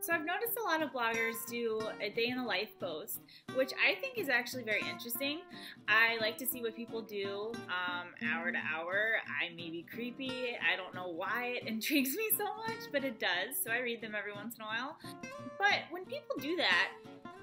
So I've noticed a lot of bloggers do a day in the life post, which I think is actually very interesting. I like to see what people do hour to hour. I may be creepy. I don't know why it intrigues me so much, but it does. So I read them every once in a while. But when people do that,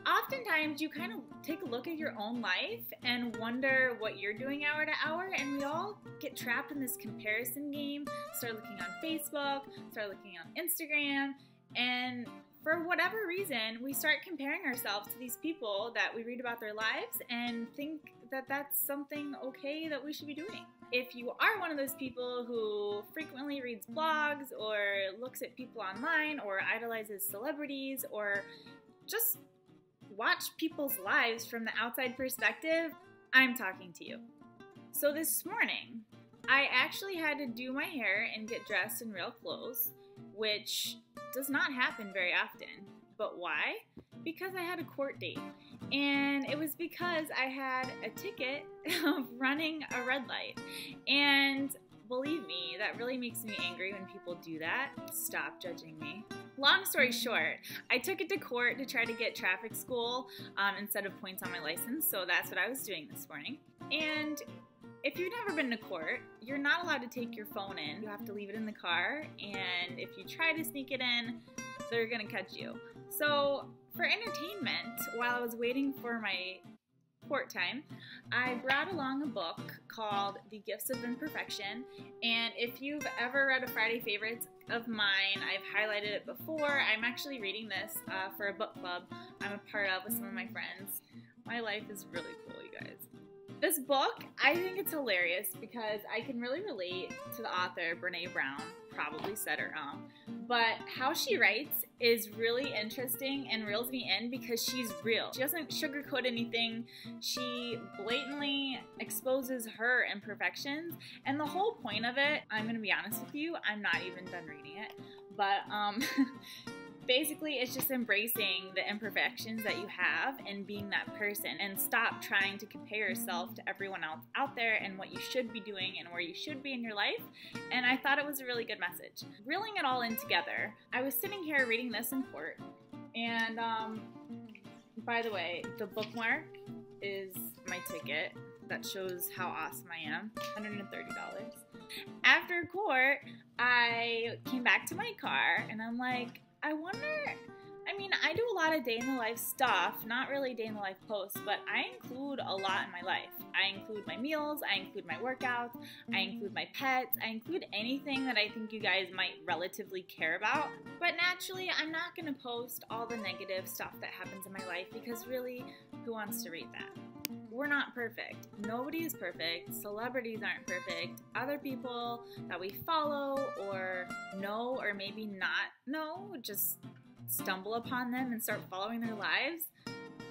oftentimes you kind of take a look at your own life and wonder what you're doing hour to hour, and we all get trapped in this comparison game, start looking on Facebook, start looking on Instagram, and for whatever reason, we start comparing ourselves to these people that we read about their lives and think that that's something okay that we should be doing. If you are one of those people who frequently reads blogs or looks at people online or idolizes celebrities or just watch people's lives from the outside perspective, I'm talking to you. So this morning, I actually had to do my hair and get dressed in real clothes, which does not happen very often. But why? Because I had a court date. And it was because I had a ticket of running a red light. And believe me, that really makes me angry when people do that. Stop judging me. Long story short, I took it to court to try to get traffic school instead of points on my license, so that's what I was doing this morning. And if you've never been to court, you're not allowed to take your phone in. You have to leave it in the car, and if you try to sneak it in, they're gonna catch you. So for entertainment, while I was waiting for my court time, I brought along a book called The Gifts of Imperfection, and if you've ever read a Friday Favorites of mine, I've highlighted it before. I'm actually reading this for a book club I'm a part of with some of my friends. My life is really cool, you guys. This book, I think it's hilarious because I can really relate to the author, Brené Brown, probably said it wrong, but how she writes is really interesting and reels me in because she's real. She doesn't sugarcoat anything. She blatantly exposes her imperfections, and the whole point of it, I'm gonna be honest with you, I'm not even done reading it, but basically, it's just embracing the imperfections that you have and being that person, and stop trying to compare yourself to everyone else out there and what you should be doing and where you should be in your life. And I thought it was a really good message. Reeling it all in together, I was sitting here reading this in court, and by the way, the bookmark is my ticket that shows how awesome I am, $130. After court, I came back to my car and I'm like, I do a lot of day in the life stuff, not really day in the life posts, but I include a lot in my life. I include my meals, I include my workouts, I include my pets, I include anything that I think you guys might relatively care about. But naturally, I'm not going to post all the negative stuff that happens in my life because really, who wants to read that? We're not perfect. Nobody is perfect. Celebrities aren't perfect. Other people that we follow or know or maybe not know, just stumble upon them and start following their lives,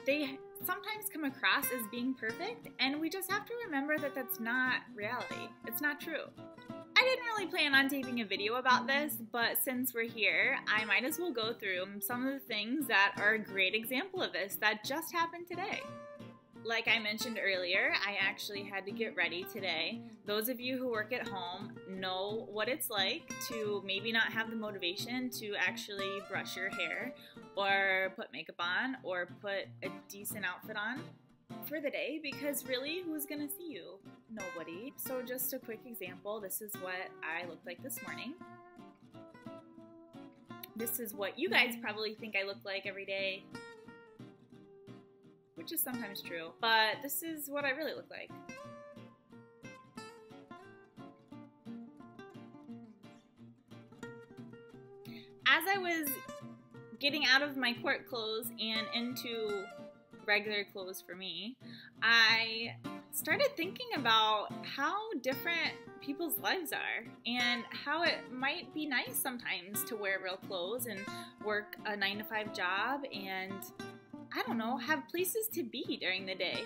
they sometimes come across as being perfect, and we just have to remember that that's not reality. It's not true. I didn't really plan on taping a video about this, but since we're here, I might as well go through some of the things that are a great example of this that just happened today. Like I mentioned earlier, I actually had to get ready today. Those of you who work at home know what it's like to maybe not have the motivation to actually brush your hair or put makeup on or put a decent outfit on for the day, because really, who's gonna see you? Nobody. So just a quick example, this is what I looked like this morning. This is what you guys probably think I look like every day, which is sometimes true, but this is what I really look like. As I was getting out of my court clothes and into regular clothes for me, I started thinking about how different people's lives are and how it might be nice sometimes to wear real clothes and work a 9-to-5 job and, I don't know, have places to be during the day.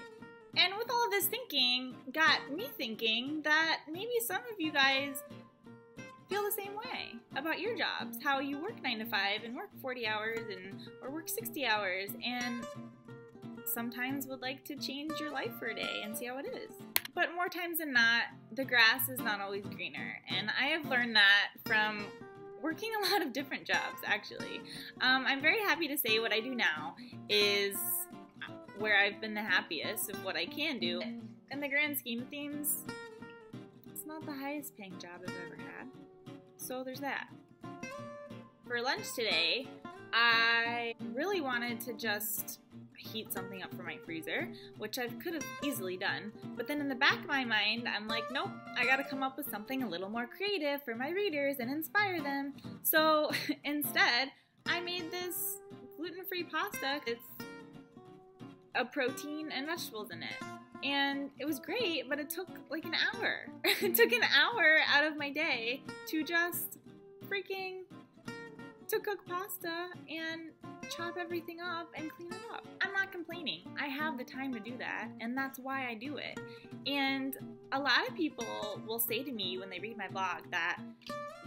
And with all of this thinking, got me thinking that maybe some of you guys feel the same way about your jobs, how you work 9 to 5 and work 40 hours or work 60 hours and sometimes would like to change your life for a day and see how it is. But more times than not, the grass is not always greener. And I have learned that from working a lot of different jobs, actually. I'm very happy to say what I do now is where I've been the happiest of what I can do. In the grand scheme of things, it's not the highest paying job I've ever had. So there's that. For lunch today, I really wanted to just heat something up for my freezer, which I could have easily done, but then in the back of my mind, I'm like, nope, I gotta come up with something a little more creative for my readers and inspire them. So instead, I made this gluten-free pasta. It's a protein and vegetables in it. And it was great, but it took like an hour. It took an hour out of my day to just to cook pasta and chop everything up and clean it up. I'm not complaining. I have the time to do that, and that's why I do it. And a lot of people will say to me when they read my blog that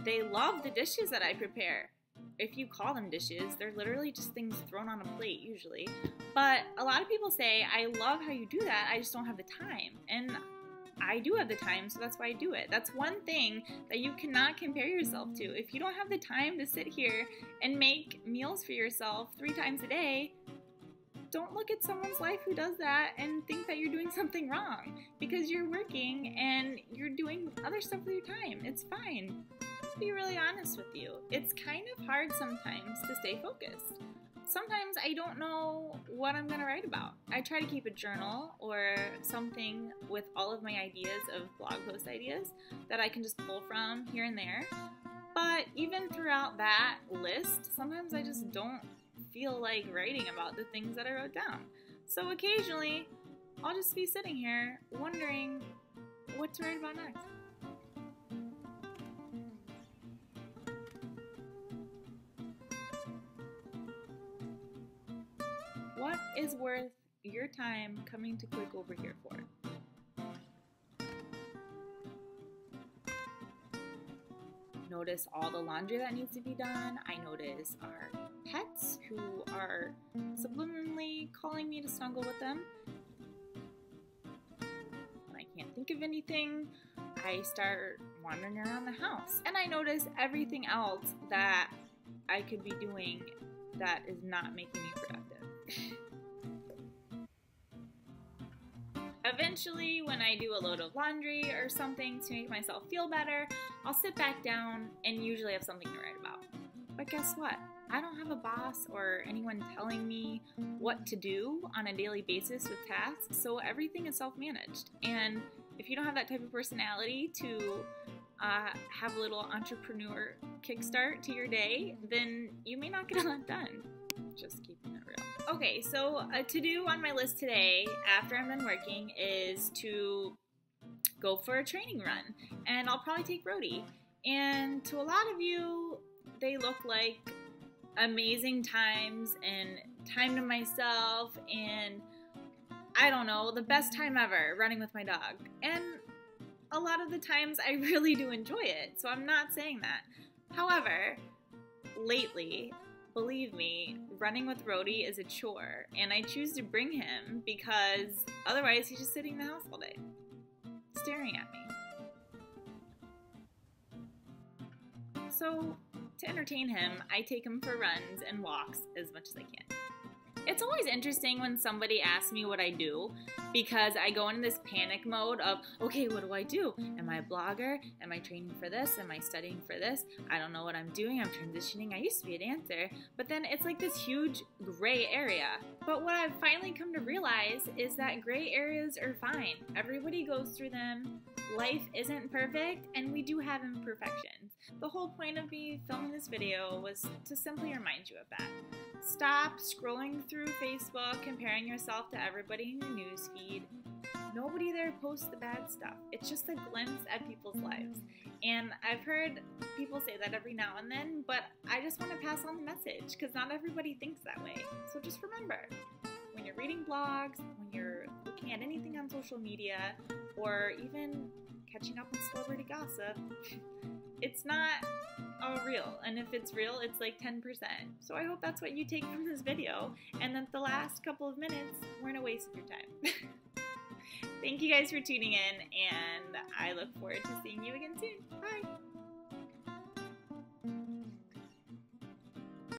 they love the dishes that I prepare. If you call them dishes, they're literally just things thrown on a plate usually. But a lot of people say, I love how you do that, I just don't have the time. And I do have the time, so that's why I do it. That's one thing that you cannot compare yourself to. If you don't have the time to sit here and make meals for yourself 3 times a day, don't look at someone's life who does that and think that you're doing something wrong, because you're working and you're doing other stuff with your time. It's fine. Let's be really honest with you. It's kind of hard sometimes to stay focused. Sometimes I don't know what I'm going to write about. I try to keep a journal or something with all of my ideas of blog post ideas that I can just pull from here and there. But even throughout that list, sometimes I just don't feel like writing about the things that I wrote down. So occasionally, I'll just be sitting here wondering what to write about next. What is worth your time coming to click over here for? Notice all the laundry that needs to be done. I notice our pets who are subliminally calling me to snuggle with them. When I can't think of anything, I start wandering around the house. And I notice everything else that I could be doing that is not making me productive. Eventually, when I do a load of laundry or something to make myself feel better, I'll sit back down and usually have something to write about. But guess what? I don't have a boss or anyone telling me what to do on a daily basis with tasks, so everything is self-managed. And if you don't have that type of personality to have a little entrepreneur kickstart to your day, then you may not get a lot done. Just keeping it real. Okay, so a to-do on my list today after I'm done working is to go for a training run, and I'll probably take Rhodey. And to a lot of you, they look like amazing times and time to myself and I don't know, the best time ever running with my dog. And a lot of the times I really do enjoy it, so I'm not saying that. However, lately, believe me, running with Rhodey is a chore, and I choose to bring him because otherwise he's just sitting in the house all day, staring at me. So, to entertain him, I take him for runs and walks as much as I can. It's always interesting when somebody asks me what I do, because I go into this panic mode of, okay, what do I do? Am I a blogger? Am I training for this? Am I studying for this? I don't know what I'm doing. I'm transitioning. I used to be a dancer. But then it's like this huge gray area. But what I've finally come to realize is that gray areas are fine. Everybody goes through them. Life isn't perfect, and we do have imperfections. The whole point of me filming this video was to simply remind you of that. Stop scrolling through Facebook, comparing yourself to everybody in your newsfeed. Nobody there posts the bad stuff. It's just a glimpse at people's lives. And I've heard people say that every now and then, but I just want to pass on the message because not everybody thinks that way. So just remember, when you're reading blogs, when you're looking at anything on social media, or even catching up on celebrity gossip, it's not all real. And if it's real, it's like 10%. So I hope that's what you take from this video, and that the last couple of minutes weren't a waste of your time. Thank you guys for tuning in, and I look forward to seeing you again soon. Bye!